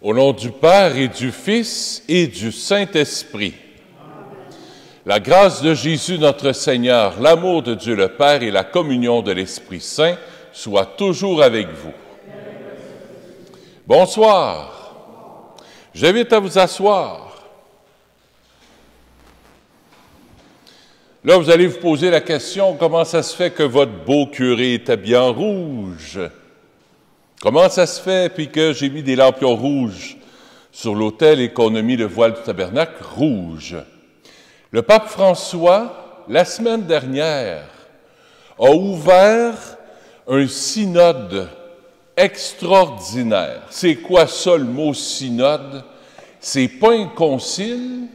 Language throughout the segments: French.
Au nom du Père et du Fils et du Saint-Esprit. La grâce de Jésus notre Seigneur, l'amour de Dieu le Père et la communion de l'Esprit Saint soient toujours avec vous. Bonsoir. J'invite à vous asseoir. Là, vous allez vous poser la question, comment ça se fait que votre beau curé est habillé en rouge? Comment ça se fait, puis que j'ai mis des lampions rouges sur l'autel et qu'on a mis le voile du tabernacle rouge? Le pape François, la semaine dernière, a ouvert un synode extraordinaire. C'est quoi ça, le mot synode? C'est pas un concile,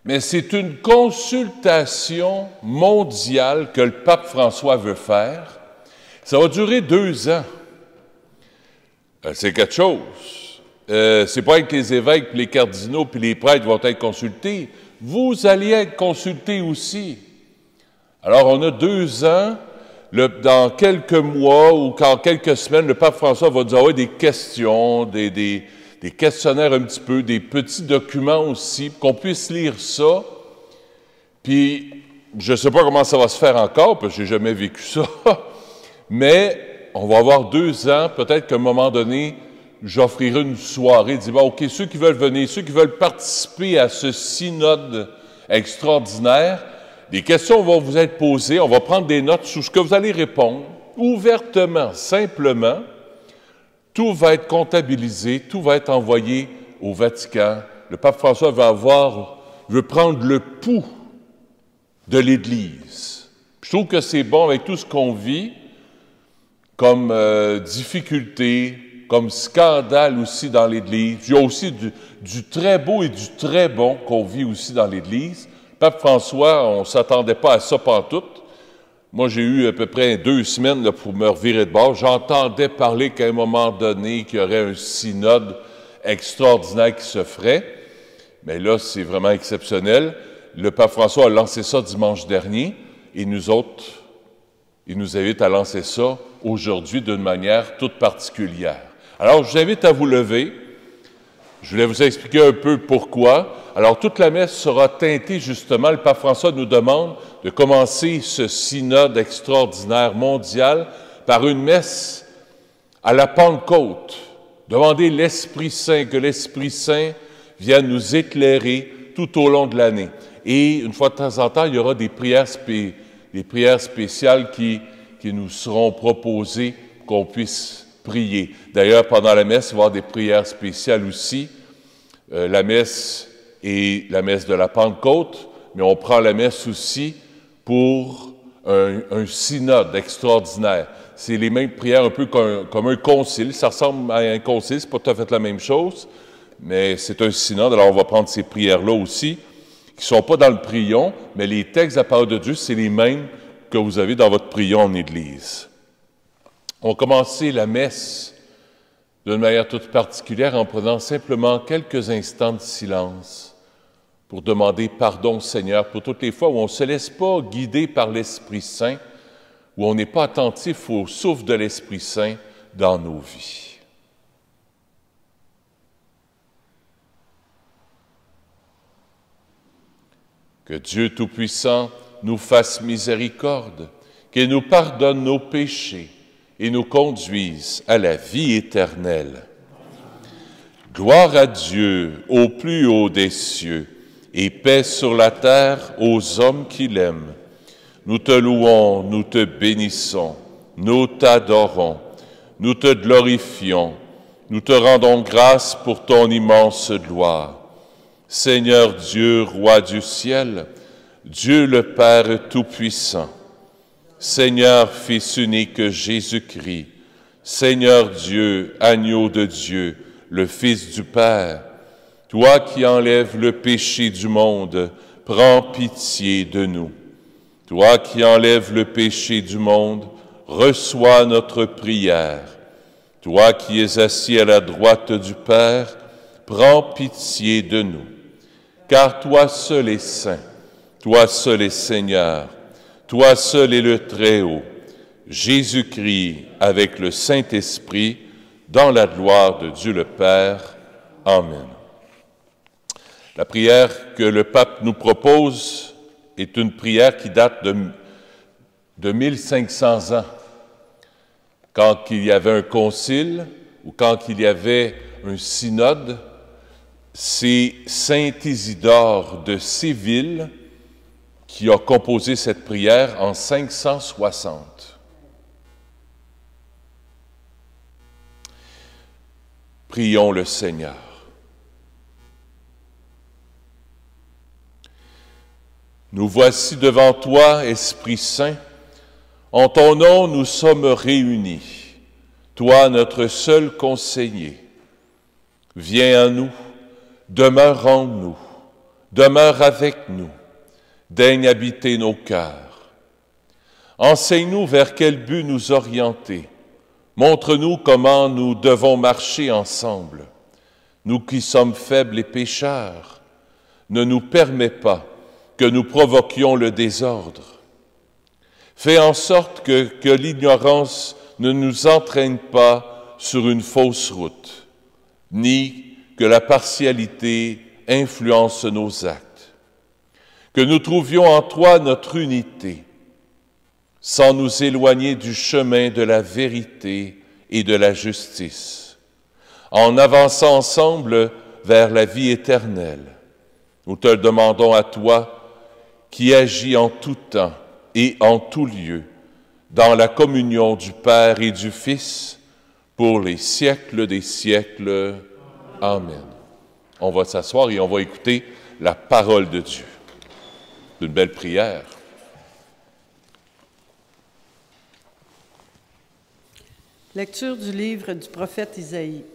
mais c'est une consultation mondiale que le pape François veut faire. Ça va durer 2 ans. C'est quelque chose. C'est pas avec les évêques, puis les cardinaux, puis les prêtres vont être consultés. Vous allez être consultés aussi. Alors, on a 2 ans. Dans quelques mois ou en quelques semaines, le pape François va nous avoir des questions, des questionnaires un petit peu, des petits documents aussi, pour qu'on puisse lire ça. Puis, je ne sais pas comment ça va se faire encore, parce que je n'ai jamais vécu ça, mais on va avoir 2 ans, peut-être qu'à un moment donné, j'offrirai une soirée, dire, bon, OK, ceux qui veulent venir, ceux qui veulent participer à ce synode extraordinaire, des questions vont vous être posées, on va prendre des notes sur ce que vous allez répondre, ouvertement, simplement. Tout va être comptabilisé, tout va être envoyé au Vatican. Le pape François veut prendre le pouls de l'Église. Je trouve que c'est bon avec tout ce qu'on vit, comme difficulté, comme scandale aussi dans l'Église. Il y a aussi du très beau et du très bon qu'on vit aussi dans l'Église. Le pape François, on ne s'attendait pas à ça pantoute. Moi, j'ai eu à peu près 2 semaines là, pour me revirer de bord. J'entendais parler qu'à un moment donné, qu'il y aurait un synode extraordinaire qui se ferait. Mais là, c'est vraiment exceptionnel. Le pape François a lancé ça dimanche dernier et nous autres, il nous invite à lancer ça aujourd'hui d'une manière toute particulière. Alors, je vous invite à vous lever. Je voulais vous expliquer un peu pourquoi. Alors, toute la messe sera teintée, justement. Le pape François nous demande de commencer ce synode extraordinaire mondial par une messe à la Pentecôte. Demander l'Esprit Saint, que l'Esprit Saint vienne nous éclairer tout au long de l'année. Et une fois de temps en temps, il y aura des prières spéciales qui nous seront proposées pour qu'on puisse prier. D'ailleurs, pendant la messe, il va y avoir des prières spéciales aussi. La messe est la messe de la Pentecôte, mais on prend la messe aussi pour un synode extraordinaire. C'est les mêmes prières un peu comme un concile. Ça ressemble à un concile, c'est pas tout à fait la même chose, mais c'est un synode. Alors, on va prendre ces prières-là aussi, qui ne sont pas dans le prion, mais les textes de la parole de Dieu, c'est les mêmes que vous avez dans votre prion en Église. On va commencer la messe d'une manière toute particulière en prenant simplement quelques instants de silence pour demander pardon au Seigneur pour toutes les fois où on ne se laisse pas guider par l'Esprit Saint, où on n'est pas attentif au souffle de l'Esprit Saint dans nos vies. Que Dieu Tout-Puissant nous fasse miséricorde, qu'il nous pardonne nos péchés et nous conduise à la vie éternelle. Gloire à Dieu au plus haut des cieux et paix sur la terre aux hommes qui l'aiment. Nous te louons, nous te bénissons, nous t'adorons, nous te glorifions, nous te rendons grâce pour ton immense gloire. Seigneur Dieu, Roi du ciel, Dieu le Père Tout-Puissant, Seigneur Fils unique Jésus-Christ, Seigneur Dieu, Agneau de Dieu, le Fils du Père, toi qui enlèves le péché du monde, prends pitié de nous. Toi qui enlèves le péché du monde, reçois notre prière. Toi qui es assis à la droite du Père, prends pitié de nous. Car toi seul es saint, toi seul es Seigneur, toi seul es le Très-Haut, Jésus-Christ avec le Saint-Esprit, dans la gloire de Dieu le Père. Amen. La prière que le pape nous propose est une prière qui date de 1500 ans, quand il y avait un concile ou quand il y avait un synode. C'est saint Isidore de Séville qui a composé cette prière en 560. Prions le Seigneur. Nous voici devant toi, Esprit Saint. En ton nom, nous sommes réunis. Toi, notre seul conseiller. Viens à nous, demeure en nous, demeure avec nous, daigne habiter nos cœurs. Enseigne-nous vers quel but nous orienter. Montre-nous comment nous devons marcher ensemble. Nous qui sommes faibles et pécheurs, ne nous permets pas que nous provoquions le désordre. Fais en sorte que l'ignorance ne nous entraîne pas sur une fausse route, ni que la partialité influence nos actes. Que nous trouvions en toi notre unité, sans nous éloigner du chemin de la vérité et de la justice, en avançant ensemble vers la vie éternelle. Nous te le demandons à toi, qui agit en tout temps et en tout lieu, dans la communion du Père et du Fils, pour les siècles des siècles. Amen. On va s'asseoir et on va écouter la parole de Dieu. C'est une belle prière. Lecture du livre du prophète Isaïe.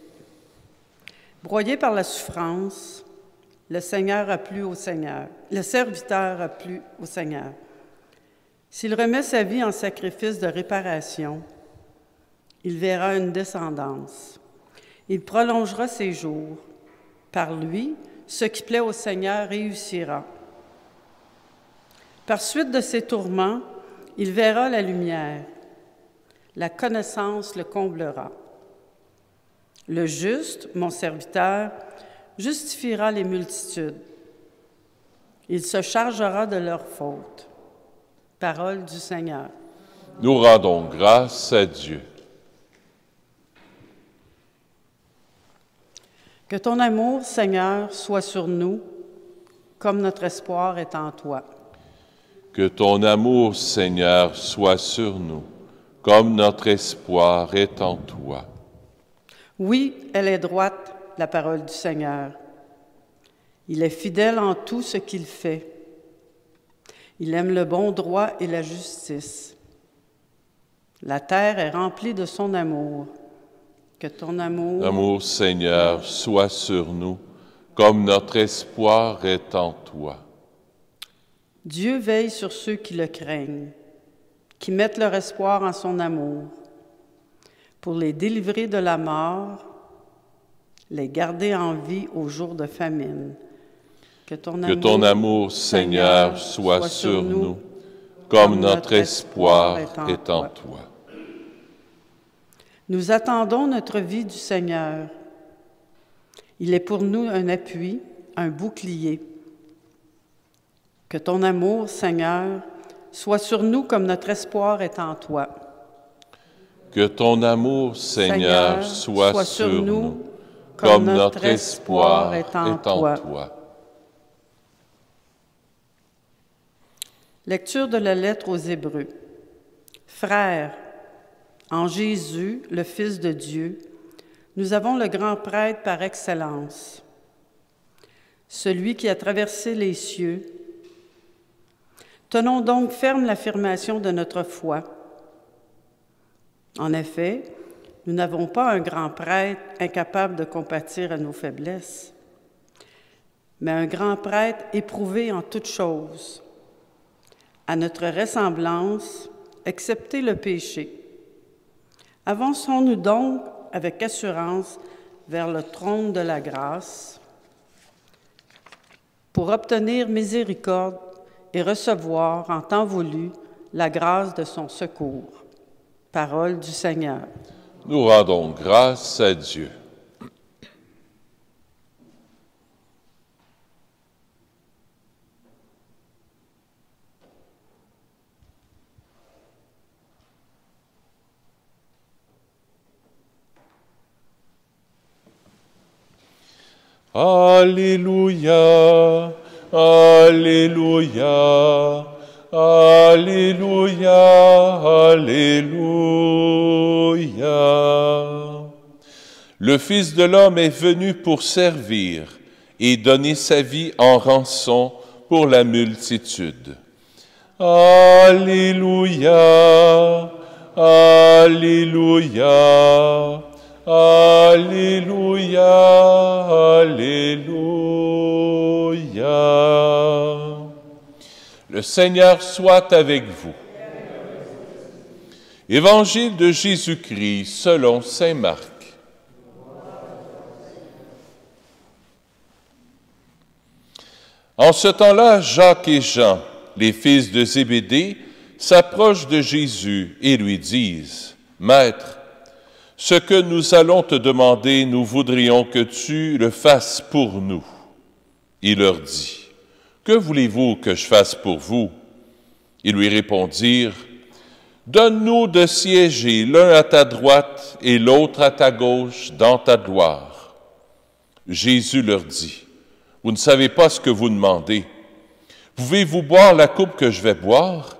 Broyé par la souffrance, le Seigneur a plu au Seigneur. Le serviteur a plu au Seigneur. S'il remet sa vie en sacrifice de réparation, il verra une descendance. Il prolongera ses jours. Par lui, ce qui plaît au Seigneur réussira. Par suite de ses tourments, il verra la lumière. La connaissance le comblera. Le juste, mon serviteur, justifiera les multitudes. Il se chargera de leurs fautes. Parole du Seigneur. Nous rendons grâce à Dieu. Que ton amour, Seigneur, soit sur nous, comme notre espoir est en toi. Que ton amour, Seigneur, soit sur nous, comme notre espoir est en toi. Oui, elle est droite, la parole du Seigneur. Il est fidèle en tout ce qu'il fait. Il aime le bon droit et la justice. La terre est remplie de son amour. Que ton amour, Seigneur, soit sur nous, comme notre espoir est en toi. Dieu veille sur ceux qui le craignent, qui mettent leur espoir en son amour, pour les délivrer de la mort, les garder en vie au jour de famine. Que ton amour, Seigneur, soit sur nous, comme notre espoir est en toi. Nous attendons notre vie du Seigneur. Il est pour nous un appui, un bouclier. Que ton amour, Seigneur, soit sur nous comme notre espoir est en toi. Que ton amour, Seigneur, soit sur nous, comme notre espoir est en toi. Lecture de la lettre aux Hébreux. Frères, en Jésus, le Fils de Dieu, nous avons le grand prêtre par excellence, celui qui a traversé les cieux. Tenons donc ferme l'affirmation de notre foi. En effet, nous n'avons pas un grand prêtre incapable de compatir à nos faiblesses, mais un grand prêtre éprouvé en toutes choses, à notre ressemblance, excepté le péché. Avançons-nous donc avec assurance vers le trône de la grâce pour obtenir miséricorde et recevoir en temps voulu la grâce de son secours. Parole du Seigneur. Nous rendons grâce à Dieu. Alléluia, Alléluia, Alléluia, Alléluia. Le Fils de l'homme est venu pour servir et donner sa vie en rançon pour la multitude. Alléluia, Alléluia, Alléluia, Alléluia. Le Seigneur soit avec vous. Évangile de Jésus-Christ selon saint Marc. En ce temps-là, Jacques et Jean, les fils de Zébédée, s'approchent de Jésus et lui disent, « Maître, ce que nous allons te demander, nous voudrions que tu le fasses pour nous. » Il leur dit, « Que voulez-vous que je fasse pour vous? » Ils lui répondirent, « Donne-nous de siéger l'un à ta droite et l'autre à ta gauche dans ta gloire. » Jésus leur dit, « Vous ne savez pas ce que vous demandez. Pouvez-vous boire la coupe que je vais boire,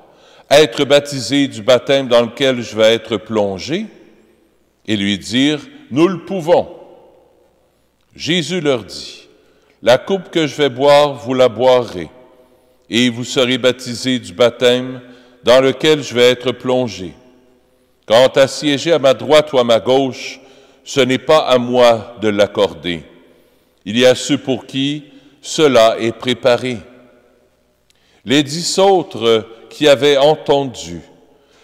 être baptisé du baptême dans lequel je vais être plongé? » Et lui dirent, « Nous le pouvons. » Jésus leur dit, « La coupe que je vais boire, vous la boirez, et vous serez baptisés du baptême dans lequel je vais être plongé. Quant à siéger à ma droite ou à ma gauche, ce n'est pas à moi de l'accorder. Il y a ceux pour qui cela est préparé. » Les 10 autres qui avaient entendu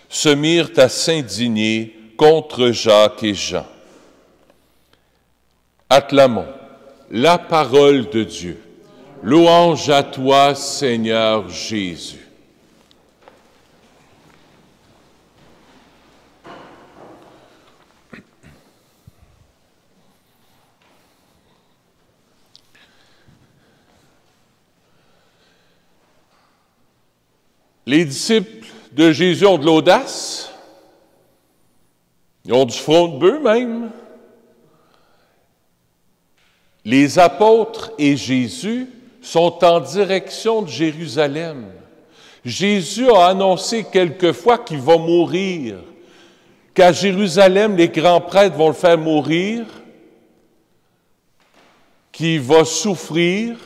se mirent à s'indigner contre Jacques et Jean. Acclamons la parole de Dieu. Louange à toi, Seigneur Jésus. Les disciples de Jésus ont de l'audace, ils ont du front de bœuf même. Les apôtres et Jésus sont en direction de Jérusalem. Jésus a annoncé quelquefois qu'il va mourir, qu'à Jérusalem, les grands prêtres vont le faire mourir, qu'il va souffrir,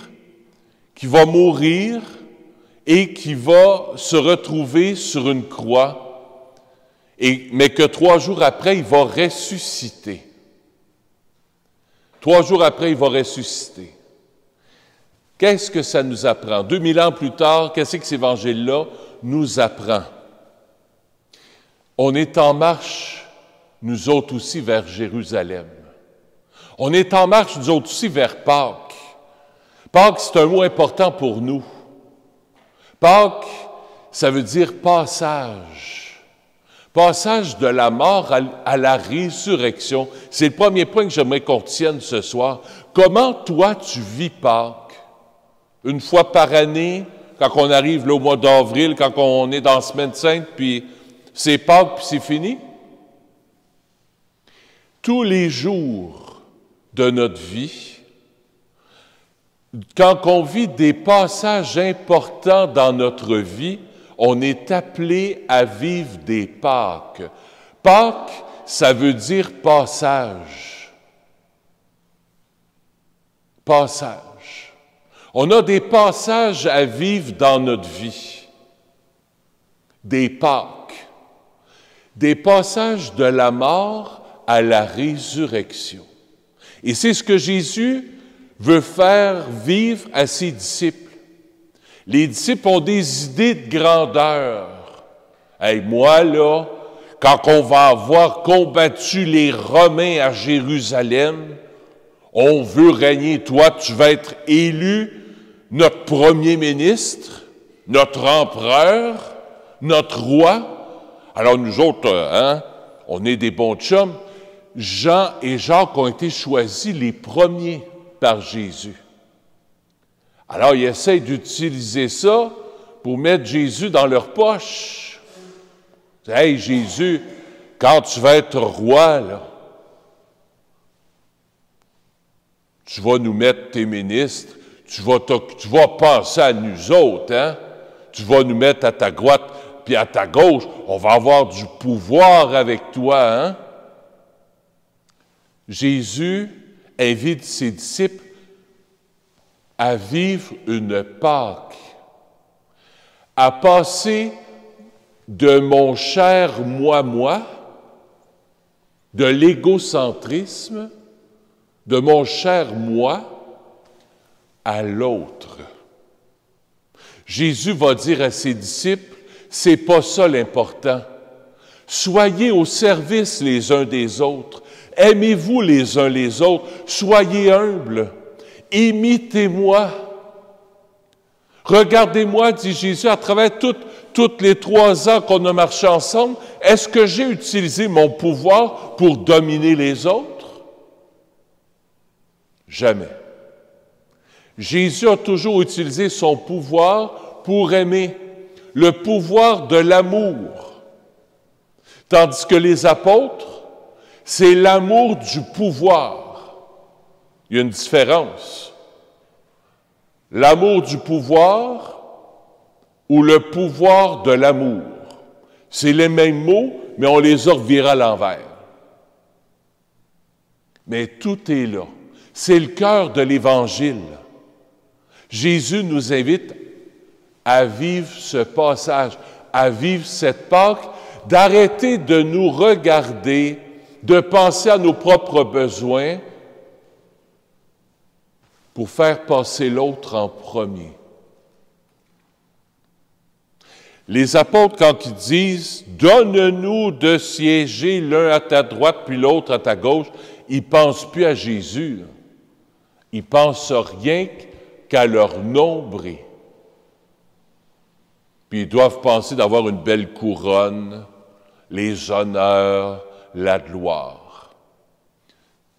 qu'il va mourir, et qui va se retrouver sur une croix, mais que 3 jours après, il va ressusciter. 3 jours après, il va ressusciter. Qu'est-ce que ça nous apprend? 2000 ans plus tard, qu'est-ce que cet évangile-là nous apprend? On est en marche, nous autres aussi, vers Jérusalem. On est en marche, nous autres aussi, vers Pâques. Pâques, c'est un mot important pour nous. Pâques, ça veut dire passage. Passage de la mort à la résurrection. C'est le premier point que j'aimerais qu'on tienne ce soir. Comment, toi, tu vis Pâques? Une fois par année, quand on arrive là, au mois d'avril, quand on est dans la Semaine Sainte, puis c'est Pâques, puis c'est fini? Tous les jours de notre vie, quand on vit des passages importants dans notre vie, on est appelé à vivre des Pâques. Pâques, ça veut dire passage. Passage. On a des passages à vivre dans notre vie. Des Pâques. Des passages de la mort à la résurrection. Et c'est ce que Jésus veut faire vivre à ses disciples. Les disciples ont des idées de grandeur. Hey, moi, là, quand on va avoir combattu les Romains à Jérusalem, on veut régner. Toi, tu vas être élu notre premier ministre, notre empereur, notre roi. Alors nous autres, on est des bons chums. Jean et Jacques ont été choisis les premiers par Jésus. Alors, ils essayent d'utiliser ça pour mettre Jésus dans leur poche. « Hey, Jésus, quand tu vas être roi, là, tu vas nous mettre tes ministres, tu vas penser à nous autres, hein? Tu vas nous mettre à ta droite puis à ta gauche, on va avoir du pouvoir avec toi, hein? Jésus invite ses disciples à vivre une Pâque, à passer de mon cher moi, de l'égocentrisme, de mon cher moi, à l'autre. Jésus va dire à ses disciples, c'est pas ça l'important. Soyez au service les uns des autres. Aimez-vous les uns les autres. Soyez humbles. Imitez-moi. Regardez-moi, dit Jésus, à travers toutes les 3 ans qu'on a marché ensemble, est-ce que j'ai utilisé mon pouvoir pour dominer les autres? Jamais. Jésus a toujours utilisé son pouvoir pour aimer, le pouvoir de l'amour. Tandis que les apôtres, c'est l'amour du pouvoir. Il y a une différence. L'amour du pouvoir ou le pouvoir de l'amour. C'est les mêmes mots, mais on les a revirés à l'envers. Mais tout est là. C'est le cœur de l'Évangile. Jésus nous invite à vivre ce passage, à vivre cette Pâque, d'arrêter de nous regarder, de penser à nos propres besoins pour faire passer l'autre en premier. Les apôtres, quand ils disent « Donne-nous de siéger l'un à ta droite puis l'autre à ta gauche », ils ne pensent plus à Jésus. Là. Ils pensent rien qu'à leur nombril. Puis ils doivent penser d'avoir une belle couronne, les honneurs, la gloire.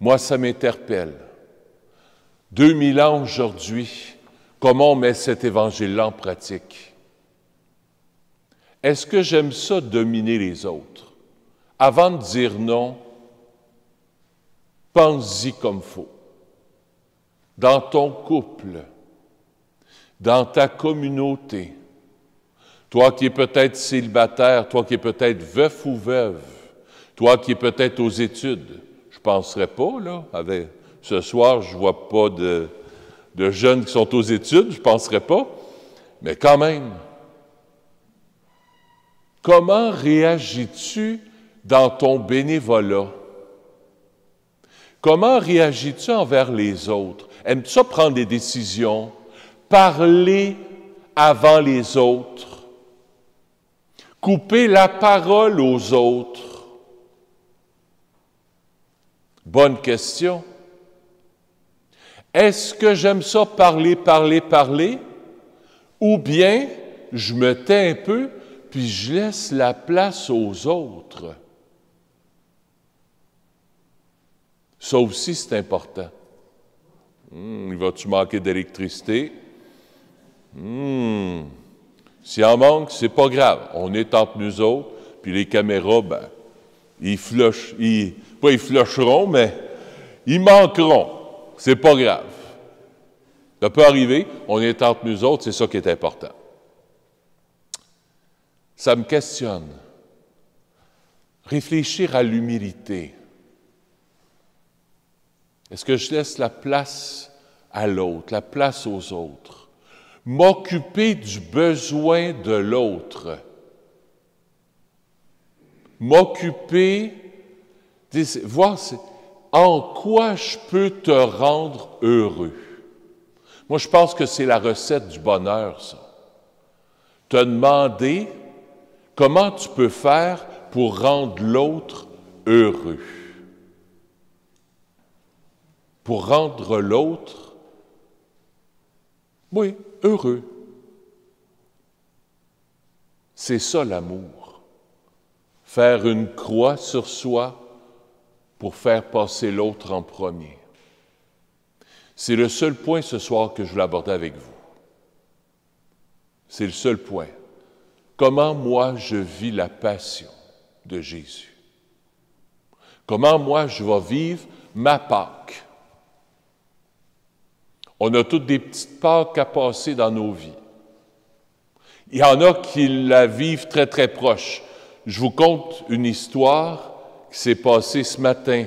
Moi, ça m'interpelle. 2000 ans aujourd'hui, comment on met cet évangile-là en pratique? Est-ce que j'aime ça, dominer les autres? Avant de dire non, pense-y comme faut. Dans ton couple, dans ta communauté, toi qui es peut-être célibataire, toi qui es peut-être veuf ou veuve, toi qui es peut-être aux études, je ne penserais pas, là, ce soir, je ne vois pas de jeunes qui sont aux études, je ne penserais pas, mais quand même, comment réagis-tu dans ton bénévolat? Comment réagis-tu envers les autres? Aimes-tu ça prendre des décisions? Parler avant les autres? Couper la parole aux autres? Bonne question. Est-ce que j'aime ça parler, ou bien je me tais un peu puis je laisse la place aux autres? Ça aussi, c'est important. Va-tu manquer d'électricité? S'il en manque, c'est pas grave. On est entre nous autres, puis les caméras, ils flusheront, mais ils manqueront. C'est pas grave. Ça peut arriver, on est entre nous autres, c'est ça qui est important. Ça me questionne. Réfléchir à l'humilité. Est-ce que je laisse la place à l'autre, la place aux autres? M'occuper du besoin de l'autre. M'occuper, voir en quoi je peux te rendre heureux. Moi, je pense que c'est la recette du bonheur, ça. Te demander comment tu peux faire pour rendre l'autre heureux. Pour rendre l'autre, oui, heureux. C'est ça l'amour. Faire une croix sur soi pour faire passer l'autre en premier. C'est le seul point ce soir que je voulais aborder avec vous. C'est le seul point. Comment moi je vis la passion de Jésus? Comment moi je vais vivre ma Pâque? On a toutes des petites Pâques à passer dans nos vies. Il y en a qui la vivent très, très proche. Je vous conte une histoire qui s'est passée ce matin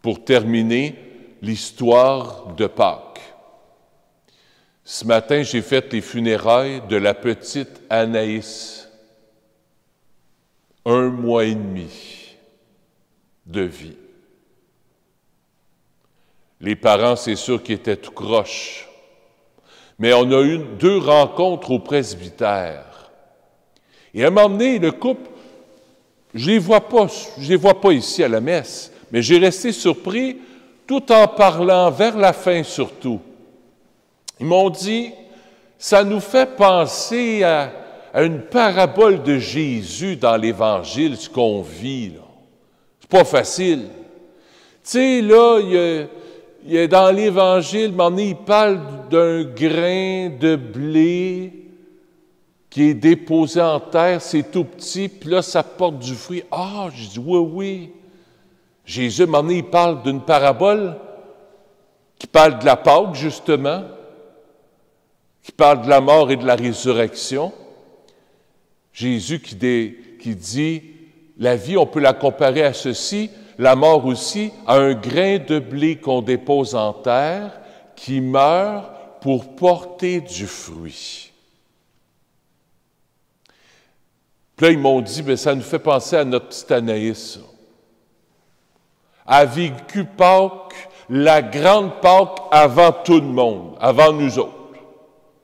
pour terminer l'histoire de Pâques. Ce matin, j'ai fait les funérailles de la petite Anaïs. 1 mois et demi de vie. Les parents, c'est sûr qu'ils étaient tout croches. Mais on a eu 2 rencontres au presbytère. Et à un moment donné, le couple, je les vois pas ici à la messe, mais j'ai resté surpris tout en parlant vers la fin surtout. Ils m'ont dit, ça nous fait penser à une parabole de Jésus dans l'Évangile, ce qu'on vit, là. C'est pas facile. Tu sais, là, il y a dans l'Évangile, il parle d'un grain de blé qui est déposé en terre, c'est tout petit, puis là, ça porte du fruit. Ah, j'ai dit, oui, oui. Jésus, il parle d'une parabole qui parle de la Pâque, justement, qui parle de la mort et de la résurrection. Jésus qui dit, la vie, on peut la comparer à ceci, la mort aussi, à un grain de blé qu'on dépose en terre, qui meurt pour porter du fruit. Puis là, ils m'ont dit, bien, ça nous fait penser à notre petite Anaïs, ça. Elle a vécu Pâques, la grande Pâques, avant tout le monde, avant nous autres.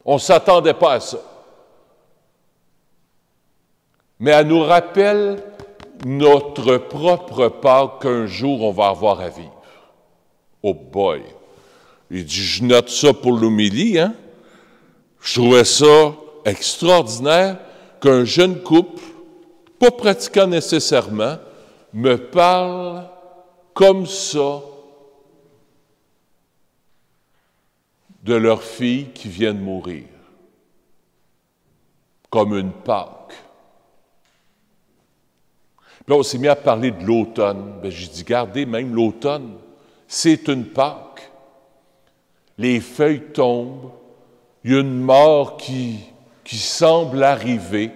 On ne s'attendait pas à ça. Mais elle nous rappelle notre propre Pâques qu'un jour on va avoir à vivre. Oh boy! Il dit, je note ça pour l'homélie, hein? Je trouvais ça extraordinaire qu'un jeune couple, pas pratiquant nécessairement, me parle comme ça de leur fille qui vient de mourir, comme une Pâque. Puis là, on s'est mis à parler de l'automne. Bien, j'ai dit, gardez, même l'automne, c'est une Pâque. Les feuilles tombent, il y a une mort qui semble arriver.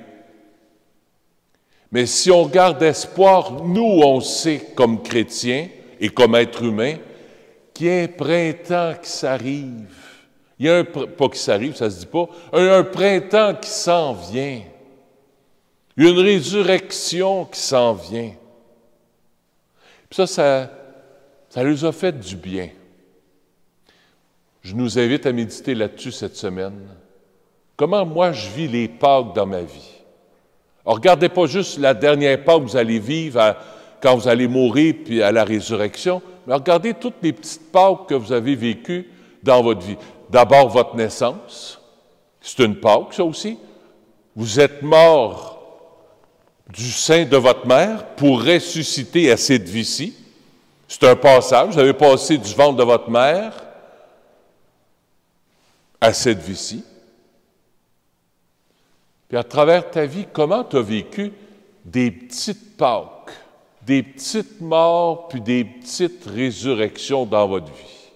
Mais si on garde espoir, nous, on sait, comme chrétiens et comme êtres humains, qu'il y a un printemps qui s'arrive. Il y a pas qui s'arrive, ça se dit pas, un printemps qui s'en vient. Une résurrection qui s'en vient. Puis ça nous a fait du bien. Je nous invite à méditer là-dessus cette semaine. Comment moi je vis les Pâques dans ma vie? Alors, regardez pas juste la dernière Pâques que vous allez vivre quand vous allez mourir puis à la résurrection, mais regardez toutes les petites Pâques que vous avez vécues dans votre vie. D'abord, votre naissance. C'est une Pâque, ça aussi. Vous êtes mort du sein de votre mère pour ressusciter à cette vie-ci. C'est un passage. Vous avez passé du ventre de votre mère à cette vie-ci. Puis à travers ta vie, comment tu as vécu des petites Pâques, des petites morts, puis des petites résurrections dans votre vie?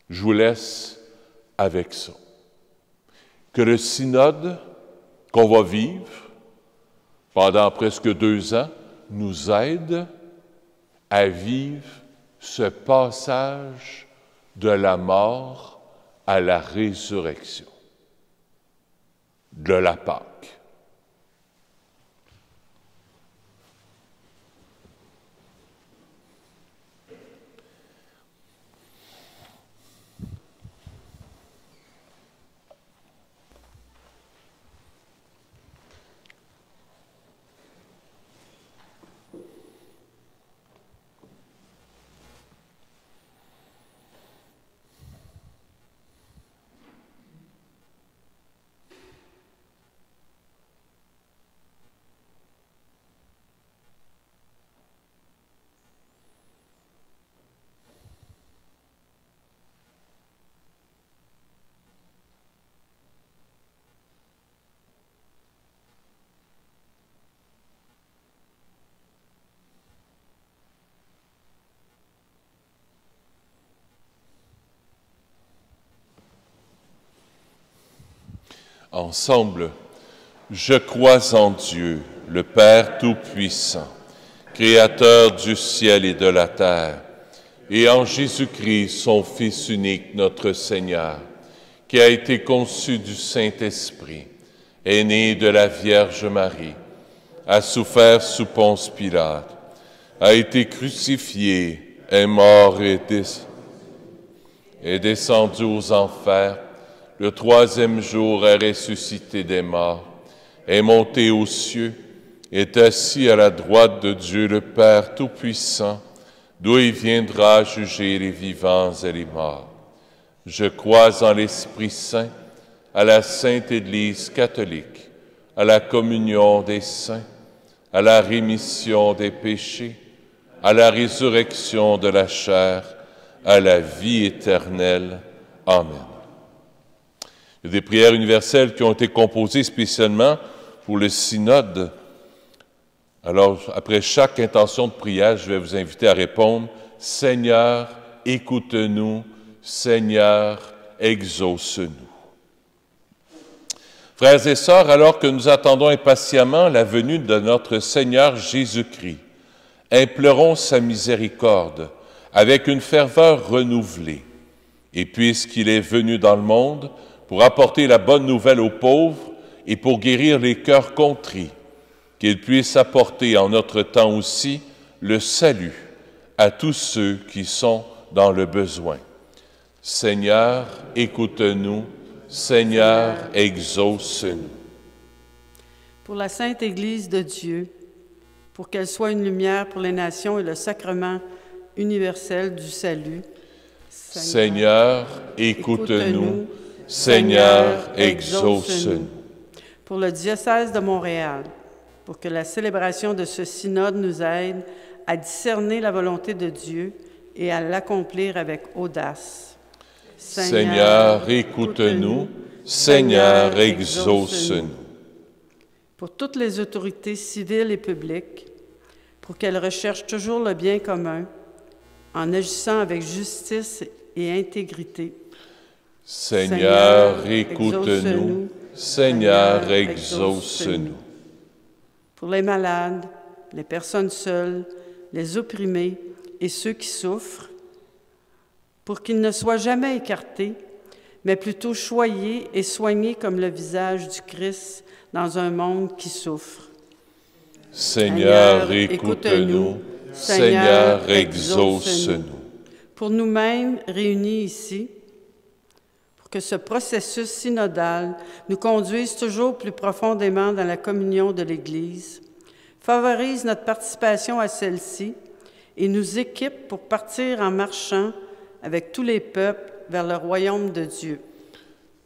Je vous laisse avec ça. Que le synode qu'on va vivre pendant presque 2 ans nous aide à vivre ce passage de la mort à la résurrection, de la Pâque. Ensemble, je crois en Dieu, le Père Tout-Puissant, Créateur du ciel et de la terre, et en Jésus-Christ, son Fils unique, notre Seigneur, qui a été conçu du Saint-Esprit, est né de la Vierge Marie, a souffert sous Ponce Pilate, a été crucifié, est mort et descendu aux enfers, le troisième jour est ressuscité des morts, est monté aux cieux, est assis à la droite de Dieu le Père Tout-Puissant, d'où il viendra juger les vivants et les morts. Je crois en l'Esprit Saint, à la Sainte Église catholique, à la communion des saints, à la rémission des péchés, à la résurrection de la chair, à la vie éternelle. Amen. Il y a des prières universelles qui ont été composées spécialement pour le synode. Alors, après chaque intention de prière, je vais vous inviter à répondre « Seigneur, écoute-nous. Seigneur, exauce-nous. » Frères et sœurs, alors que nous attendons impatiemment la venue de notre Seigneur Jésus-Christ, implorons sa miséricorde avec une ferveur renouvelée. Et puisqu'il est venu dans le monde pour apporter la bonne nouvelle aux pauvres et pour guérir les cœurs contrits, qu'il puisse apporter en notre temps aussi le salut à tous ceux qui sont dans le besoin. Seigneur, écoute-nous. Seigneur, exauce-nous. Pour la Sainte Église de Dieu, pour qu'elle soit une lumière pour les nations et le sacrement universel du salut. Seigneur, écoute-nous. Seigneur, exauce-nous. Pour le diocèse de Montréal, pour que la célébration de ce synode nous aide à discerner la volonté de Dieu et à l'accomplir avec audace. Seigneur, écoute-nous. Seigneur, exauce-nous. Pour toutes les autorités civiles et publiques, pour qu'elles recherchent toujours le bien commun, en agissant avec justice et intégrité. Seigneur, écoute-nous. Seigneur, exauce-nous. Pour les malades, les personnes seules, les opprimés et ceux qui souffrent, pour qu'ils ne soient jamais écartés, mais plutôt choyés et soignés comme le visage du Christ dans un monde qui souffre. Seigneur, écoute-nous. Seigneur, exauce-nous. Pour nous-mêmes réunis ici, pour que ce processus synodal nous conduise toujours plus profondément dans la communion de l'Église, favorise notre participation à celle-ci et nous équipe pour partir en marchant avec tous les peuples vers le royaume de Dieu.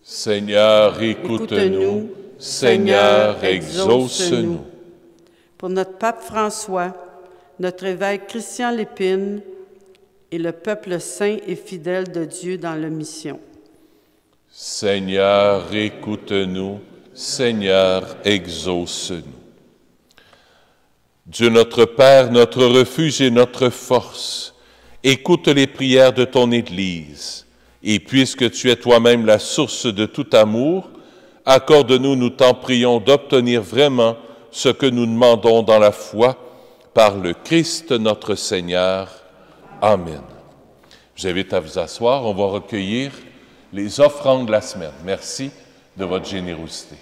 Seigneur, écoute-nous. Seigneur, exauce-nous. Pour notre pape François, notre évêque Christian Lépine et le peuple saint et fidèle de Dieu dans la mission. Seigneur, écoute-nous. Seigneur, exauce-nous. Dieu notre Père, notre refuge et notre force, écoute les prières de ton Église, et puisque tu es toi-même la source de tout amour, accorde-nous, nous t'en prions, d'obtenir vraiment ce que nous demandons dans la foi, par le Christ notre Seigneur. Amen. Je vous invite à vous asseoir. On va recueillir les offrandes de la semaine. Merci de votre générosité.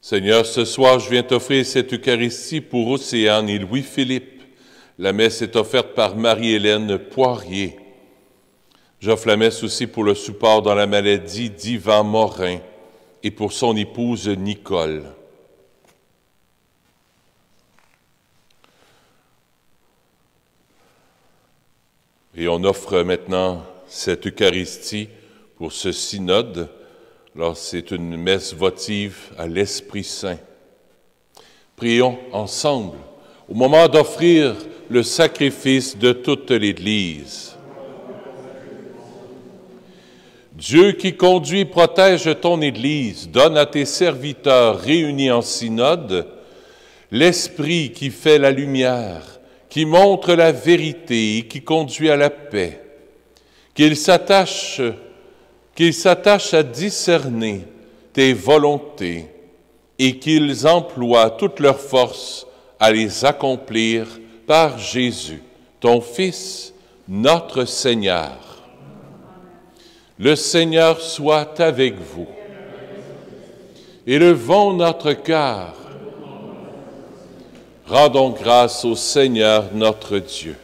Seigneur, ce soir, je viens t'offrir cette Eucharistie pour Océane et Louis-Philippe. La messe est offerte par Marie-Hélène Poirier. J'offre la messe aussi pour le support dans la maladie d'Yvan Morin et pour son épouse Nicole. Et on offre maintenant cette Eucharistie pour ce synode. Alors, c'est une messe votive à l'Esprit Saint. Prions ensemble au moment d'offrir le sacrifice de toute l'Église. Dieu qui conduit et protège ton Église, donne à tes serviteurs réunis en synode l'Esprit qui fait la lumière, qui montre la vérité et qui conduit à la paix. Qu'ils s'attachent à discerner tes volontés et qu'ils emploient toute leur force à les accomplir par Jésus, ton Fils, notre Seigneur. Le Seigneur soit avec vous. Élevons notre cœur. Rendons grâce au Seigneur notre Dieu.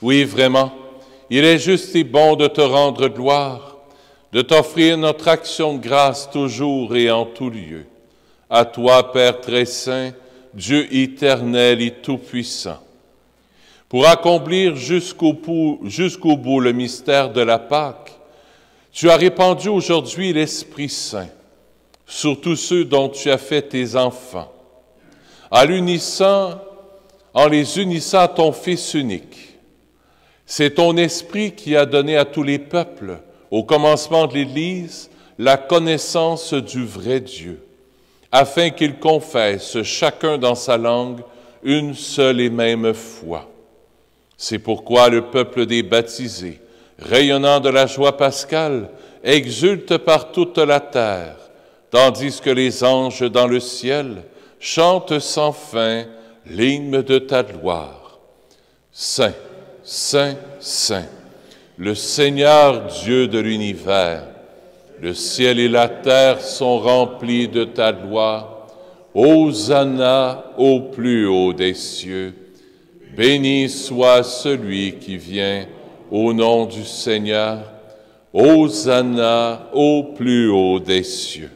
Oui, vraiment, il est juste et bon de te rendre gloire, de t'offrir notre action de grâce toujours et en tout lieu. À toi, Père très saint, Dieu éternel et tout-puissant, pour accomplir jusqu'au bout le mystère de la Pâque, tu as répandu aujourd'hui l'Esprit Saint sur tous ceux dont tu as fait tes enfants, en les unissant à ton Fils unique. C'est ton Esprit qui a donné à tous les peuples, au commencement de l'Église, la connaissance du vrai Dieu, afin qu'ils confessent chacun dans sa langue une seule et même foi. C'est pourquoi le peuple des baptisés, rayonnant de la joie pascale, exulte par toute la terre, tandis que les anges dans le ciel chantent sans fin l'hymne de ta gloire. Saint, Saint, Saint, le Seigneur Dieu de l'univers, le ciel et la terre sont remplis de ta gloire. Hosanna au plus haut des cieux. Béni soit celui qui vient au nom du Seigneur. Hosanna au plus haut des cieux.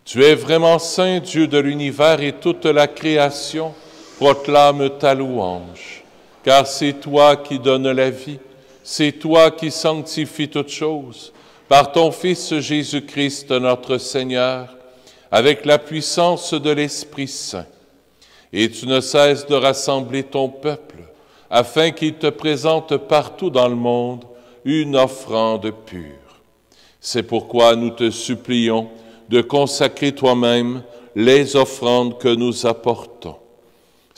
Tu es vraiment saint, Dieu de l'univers, et toute la création proclame ta louange. Car c'est toi qui donnes la vie, c'est toi qui sanctifies toutes choses, par ton Fils Jésus-Christ notre Seigneur, avec la puissance de l'Esprit Saint. Et tu ne cesses de rassembler ton peuple, afin qu'il te présente partout dans le monde une offrande pure. C'est pourquoi nous te supplions de consacrer toi-même les offrandes que nous apportons.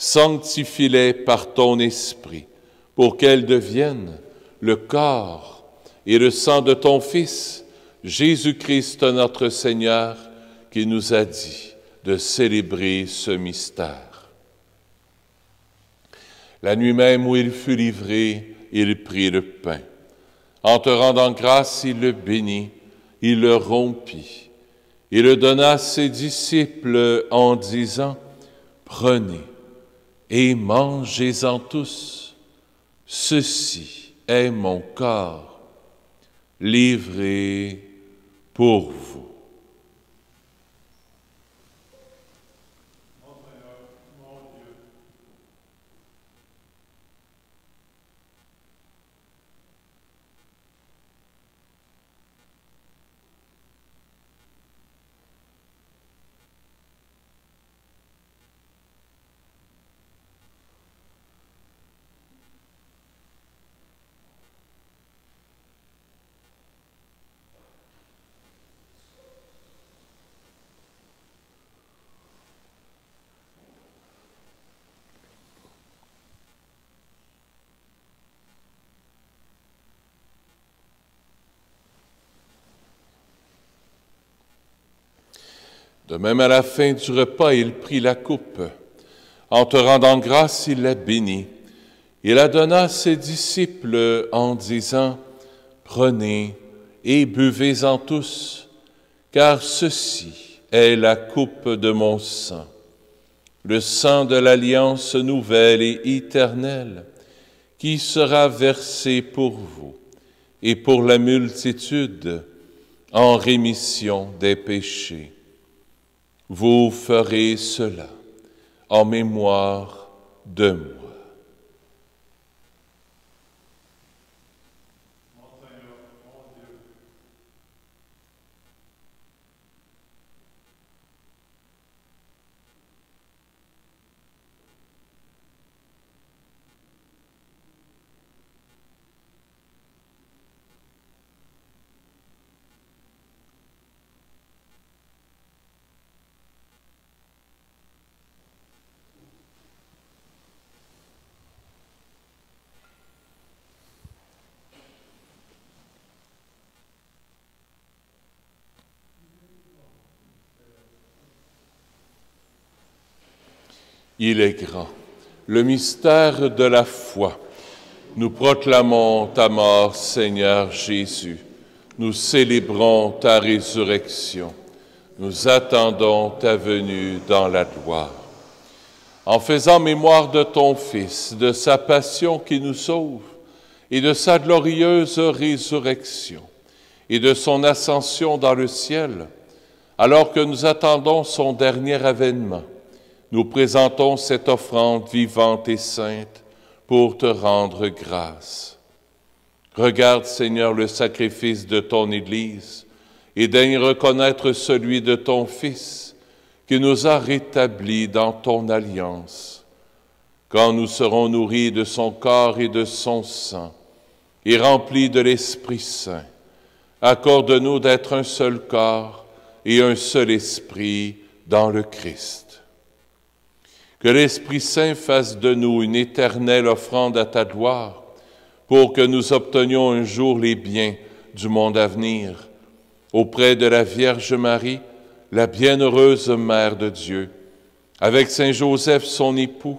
Sanctifie-les par ton Esprit, pour qu'elles deviennent le corps et le sang de ton Fils, Jésus-Christ notre Seigneur, qui nous a dit de célébrer ce mystère. La nuit même où il fut livré, il prit le pain. En te rendant grâce, il le bénit, il le rompit, et le donna à ses disciples en disant, « Prenez et mangez-en tous. Ceci est mon corps, livré pour vous. » De même, à la fin du repas, il prit la coupe. En te rendant grâce, il la bénit. Il la donna à ses disciples en disant, « Prenez et buvez-en tous. car ceci est la coupe de mon sang, le sang de l'alliance nouvelle et éternelle, qui sera versé pour vous et pour la multitude en rémission des péchés. Vous ferez cela en mémoire de moi. Il est grand, le mystère de la foi. Nous proclamons ta mort, Seigneur Jésus. Nous célébrons ta résurrection. Nous attendons ta venue dans la gloire. En faisant mémoire de ton Fils, de sa passion qui nous sauve, et de sa glorieuse résurrection, et de son ascension dans le ciel, alors que nous attendons son dernier avènement, nous présentons cette offrande vivante et sainte pour te rendre grâce. Regarde, Seigneur, le sacrifice de ton Église et daigne reconnaître celui de ton Fils qui nous a rétablis dans ton alliance. Quand nous serons nourris de son corps et de son sang et remplis de l'Esprit Saint, accorde-nous d'être un seul corps et un seul esprit dans le Christ. Que l'Esprit Saint fasse de nous une éternelle offrande à ta gloire, pour que nous obtenions un jour les biens du monde à venir, auprès de la Vierge Marie, la bienheureuse Mère de Dieu, avec Saint Joseph son époux,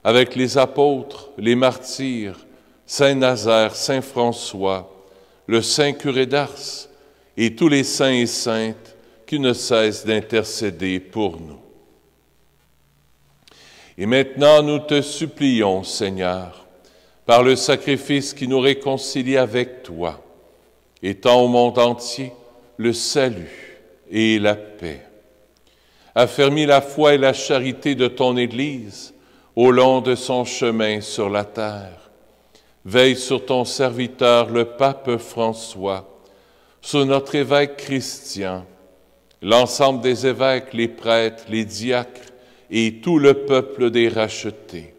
avec les apôtres, les martyrs, Saint Nazaire, Saint François, le Saint curé d'Ars, et tous les saints et saintes qui ne cessent d'intercéder pour nous. Et maintenant, nous te supplions, Seigneur, par le sacrifice qui nous réconcilie avec toi, étends au monde entier le salut et la paix. Affermis la foi et la charité de ton Église au long de son chemin sur la terre. Veille sur ton serviteur, le pape François, sur notre évêque Christian, l'ensemble des évêques, les prêtres, les diacres, et tout le peuple des rachetés.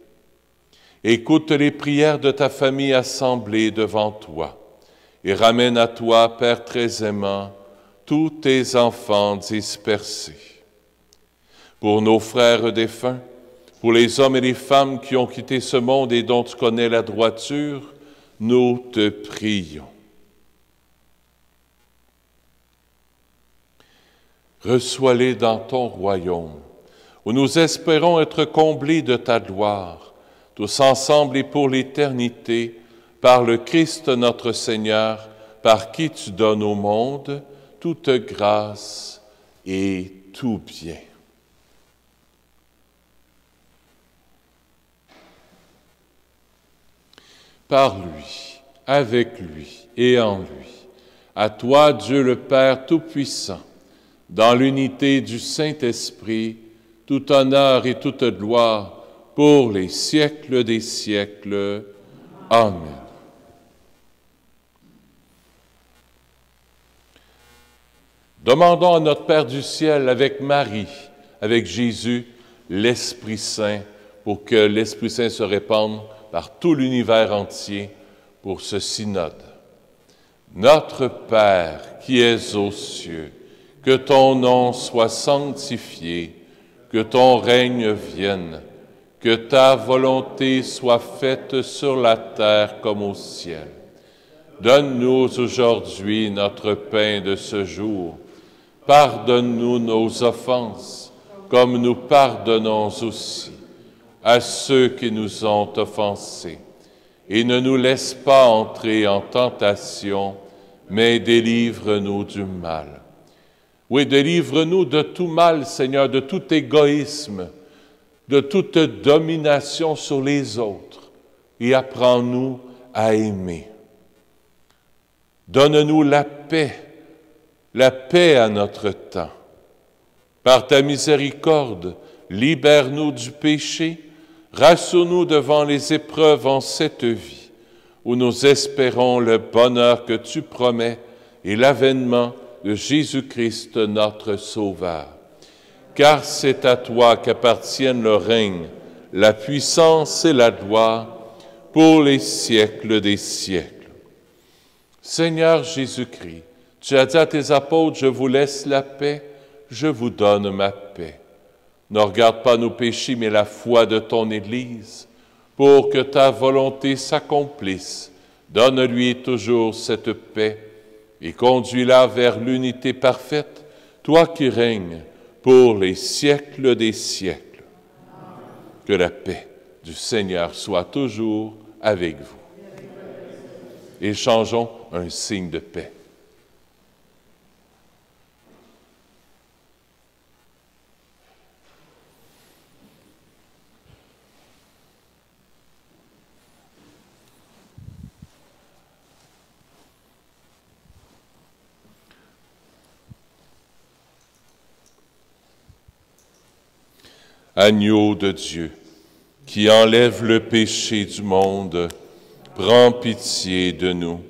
Écoute les prières de ta famille assemblée devant toi et ramène à toi, Père très aimant, tous tes enfants dispersés. Pour nos frères défunts, pour les hommes et les femmes qui ont quitté ce monde et dont tu connais la droiture, nous te prions. Reçois-les dans ton royaume, où nous espérons être comblés de ta gloire, tous ensemble et pour l'éternité, par le Christ notre Seigneur, par qui tu donnes au monde toute grâce et tout bien. Par lui, avec lui et en lui, à toi, Dieu le Père Tout-Puissant, dans l'unité du Saint-Esprit, tout honneur et toute gloire pour les siècles des siècles. Amen. Demandons à notre Père du ciel, avec Marie, avec Jésus, l'Esprit Saint, pour que l'Esprit Saint se répande par tout l'univers entier pour ce synode. Notre Père qui es aux cieux, que ton nom soit sanctifié, que ton règne vienne, que ta volonté soit faite sur la terre comme au ciel. Donne-nous aujourd'hui notre pain de ce jour. Pardonne-nous nos offenses, comme nous pardonnons aussi à ceux qui nous ont offensés. Et ne nous laisse pas entrer en tentation, mais délivre-nous du mal. Oui, délivre-nous de tout mal, Seigneur, de tout égoïsme, de toute domination sur les autres, et apprends-nous à aimer. Donne-nous la paix à notre temps. Par ta miséricorde, libère-nous du péché, rassure-nous devant les épreuves en cette vie, où nous espérons le bonheur que tu promets et l'avènement de Jésus-Christ, notre Sauveur. Car c'est à toi qu'appartiennent le règne, la puissance et la gloire pour les siècles des siècles. Seigneur Jésus-Christ, tu as dit à tes apôtres, je vous laisse la paix, je vous donne ma paix. Ne regarde pas nos péchés, mais la foi de ton Église, pour que ta volonté s'accomplisse. Donne-lui toujours cette paix et conduis-la vers l'unité parfaite, toi qui règnes pour les siècles des siècles. Que la paix du Seigneur soit toujours avec vous. Échangeons un signe de paix. Agneau de Dieu, qui enlève le péché du monde, prends pitié de nous.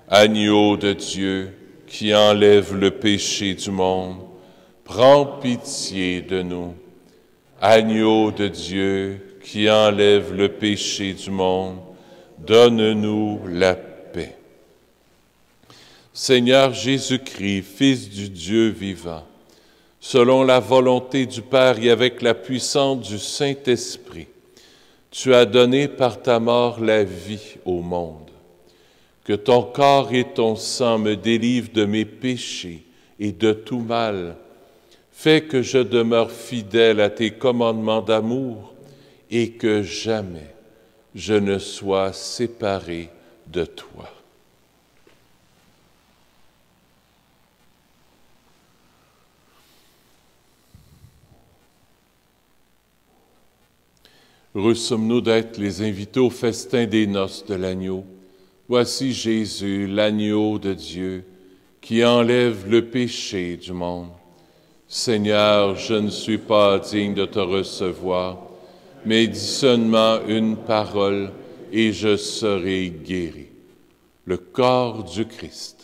Agneau de Dieu, qui enlève le péché du monde, prends pitié de nous. Agneau de Dieu, qui enlève le péché du monde, donne-nous la paix. Seigneur Jésus-Christ, Fils du Dieu vivant, selon la volonté du Père et avec la puissance du Saint-Esprit, tu as donné par ta mort la vie au monde. Que ton corps et ton sang me délivrent de mes péchés et de tout mal. Fais que je demeure fidèle à tes commandements d'amour et que jamais je ne sois séparé de toi. Heureux sommes-nous d'être les invités au festin des noces de l'agneau. Voici Jésus, l'agneau de Dieu, qui enlève le péché du monde. Seigneur, je ne suis pas digne de te recevoir, mais dis seulement une parole et je serai guéri. Le corps du Christ.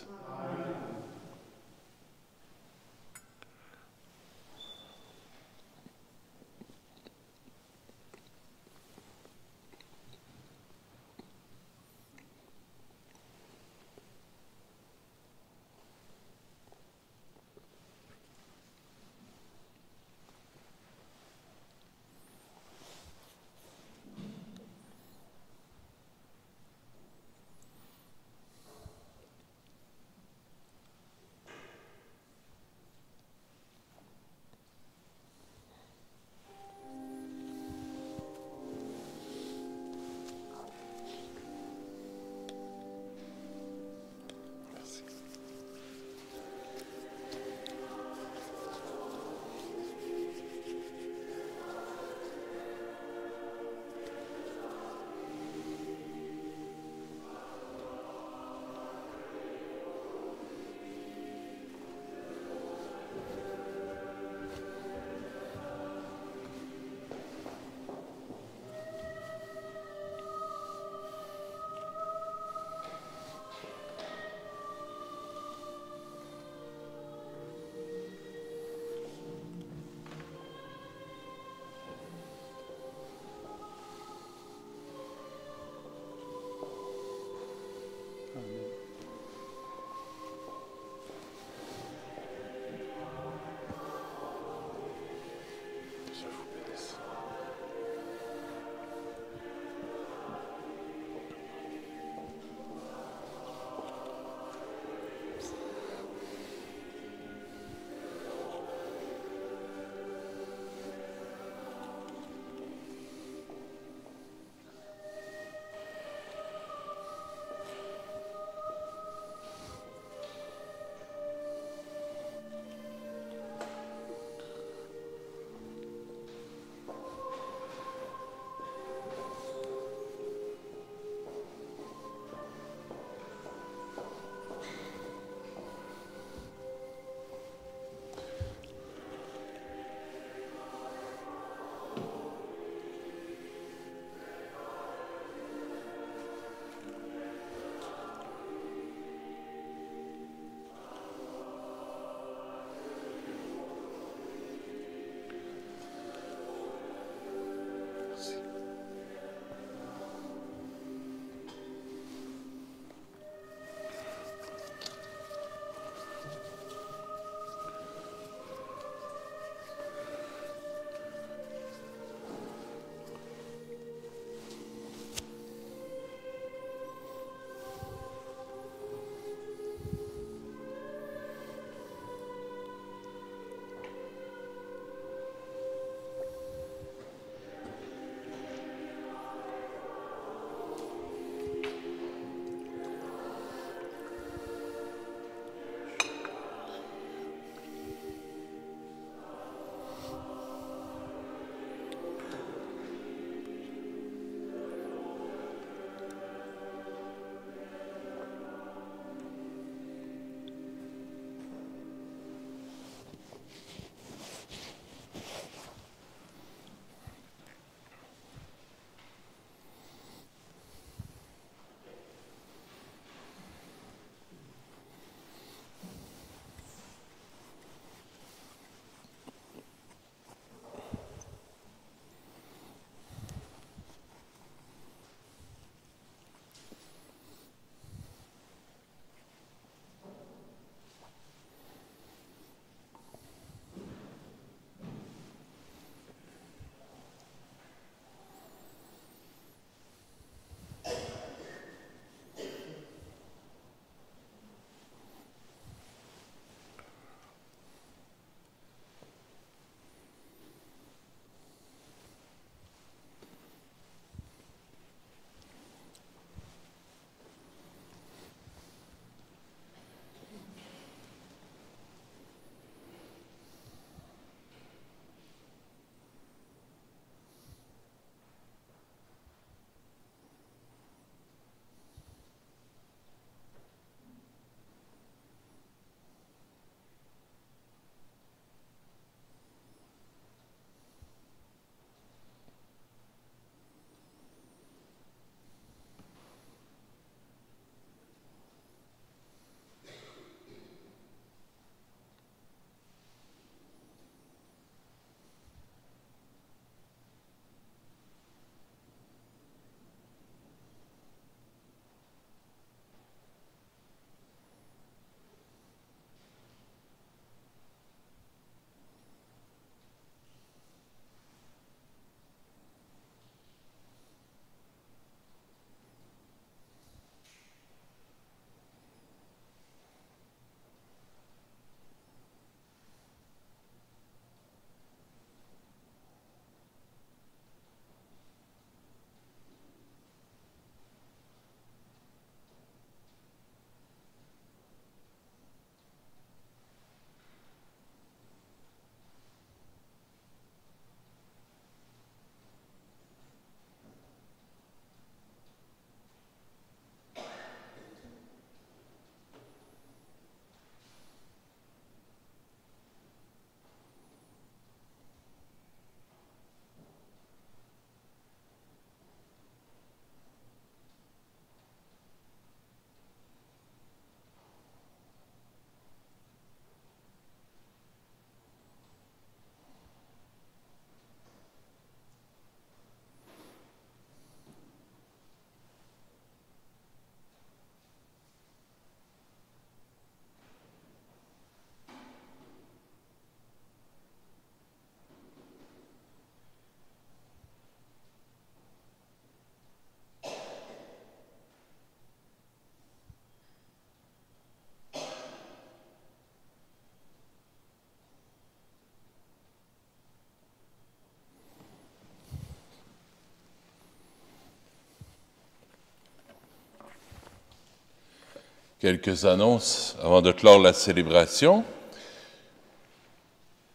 Quelques annonces avant de clore la célébration.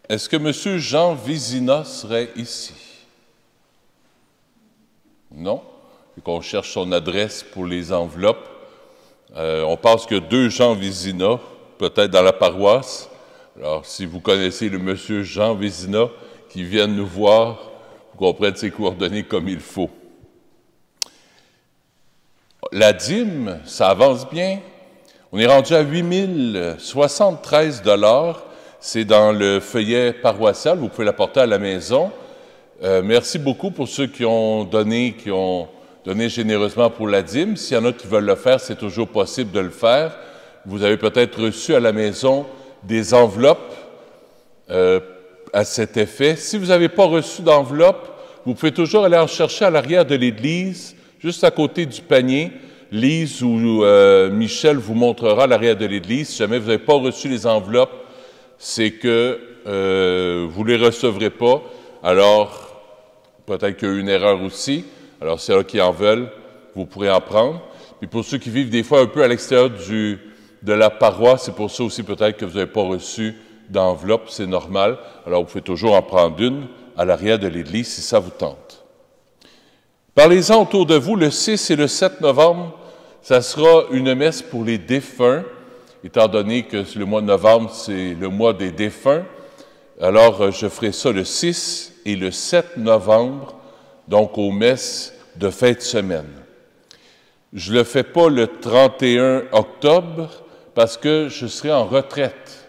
Est-ce que M. Jean Vézina serait ici? Non? Et qu'on cherche son adresse pour les enveloppes. On pense qu'il y a 2 Jean Vézina, peut-être dans la paroisse. Alors, si vous connaissez le M. Jean Vézina qui vient nous voir, vous comprenez ses coordonnées comme il faut. La dîme, ça avance bien. On est rendu à 8 073 $. C'est dans le feuillet paroissial. Vous pouvez l'apporter à la maison. Merci beaucoup pour ceux qui ont donné généreusement pour la dîme. S'il y en a qui veulent le faire, c'est toujours possible de le faire. Vous avez peut-être reçu à la maison des enveloppes à cet effet. Si vous n'avez pas reçu d'enveloppe, vous pouvez toujours aller en chercher à l'arrière de l'église, juste à côté du panier. Lise ou Michel vous montrera à l'arrière de l'église. Si jamais vous n'avez pas reçu les enveloppes, c'est que vous ne les recevrez pas. Alors, peut-être qu'il y a eu une erreur aussi. Alors, c'est là qui en veulent, vous pourrez en prendre. Puis pour ceux qui vivent des fois un peu à l'extérieur de la paroisse, c'est pour ça aussi peut-être que vous n'avez pas reçu d'enveloppe, c'est normal. Alors, vous pouvez toujours en prendre une à l'arrière de l'église si ça vous tente. Parlez-en autour de vous, le 6 et le 7 novembre, ça sera une messe pour les défunts, étant donné que le mois de novembre, c'est le mois des défunts. Alors, je ferai ça le 6 et le 7 novembre, donc aux messes de fin de semaine. Je ne le fais pas le 31 octobre parce que je serai en retraite.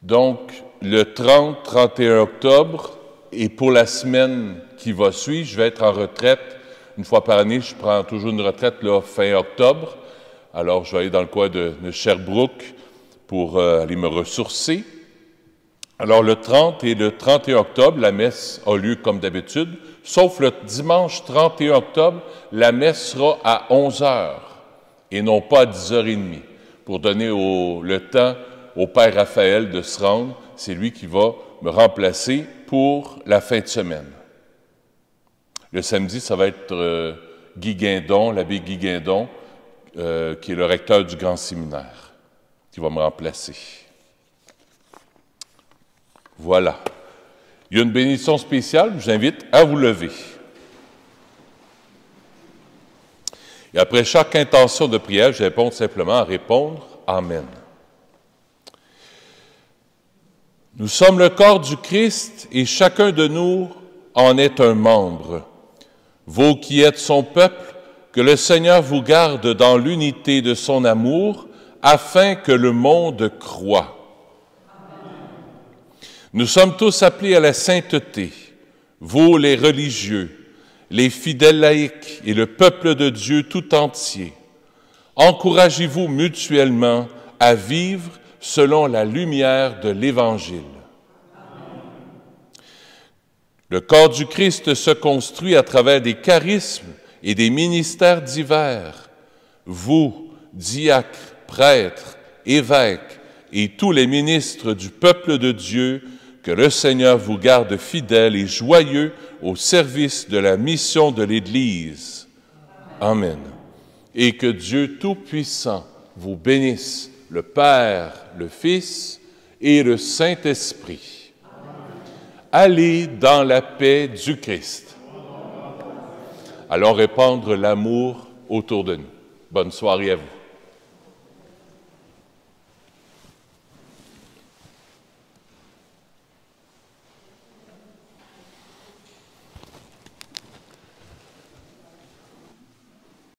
Donc, le 30-31 octobre, et pour la semaine qui va suivre, je vais être en retraite. Une fois par année, je prends toujours une retraite là, fin octobre. Alors, je vais aller dans le coin de Sherbrooke pour aller me ressourcer. Alors, le 30 et le 31 octobre, la messe a lieu comme d'habitude, sauf le dimanche 31 octobre, la messe sera à 11h et non pas à 10h30, pour donner le temps au Père Raphaël de se rendre. C'est lui qui va me remplacer pour la fin de semaine. Le samedi, ça va être Guy Guindon, l'abbé Guy Guindon, qui est le recteur du Grand Séminaire, qui va me remplacer. Voilà. Il y a une bénédiction spéciale, je vous invite à vous lever. Et après chaque intention de prière, je réponds simplement à répondre « Amen ». Nous sommes le corps du Christ et chacun de nous en est un membre. Vous qui êtes son peuple, que le Seigneur vous garde dans l'unité de son amour, afin que le monde croie. Nous sommes tous appelés à la sainteté, vous les religieux, les fidèles laïcs et le peuple de Dieu tout entier. Encouragez-vous mutuellement à vivre selon la lumière de l'Évangile. Le corps du Christ se construit à travers des charismes et des ministères divers. Vous, diacres, prêtres, évêques et tous les ministres du peuple de Dieu, que le Seigneur vous garde fidèles et joyeux au service de la mission de l'Église. Amen. Et que Dieu Tout-Puissant vous bénisse, le Père, le Fils et le Saint-Esprit. Allez dans la paix du Christ. Allons répandre l'amour autour de nous. Bonne soirée à vous.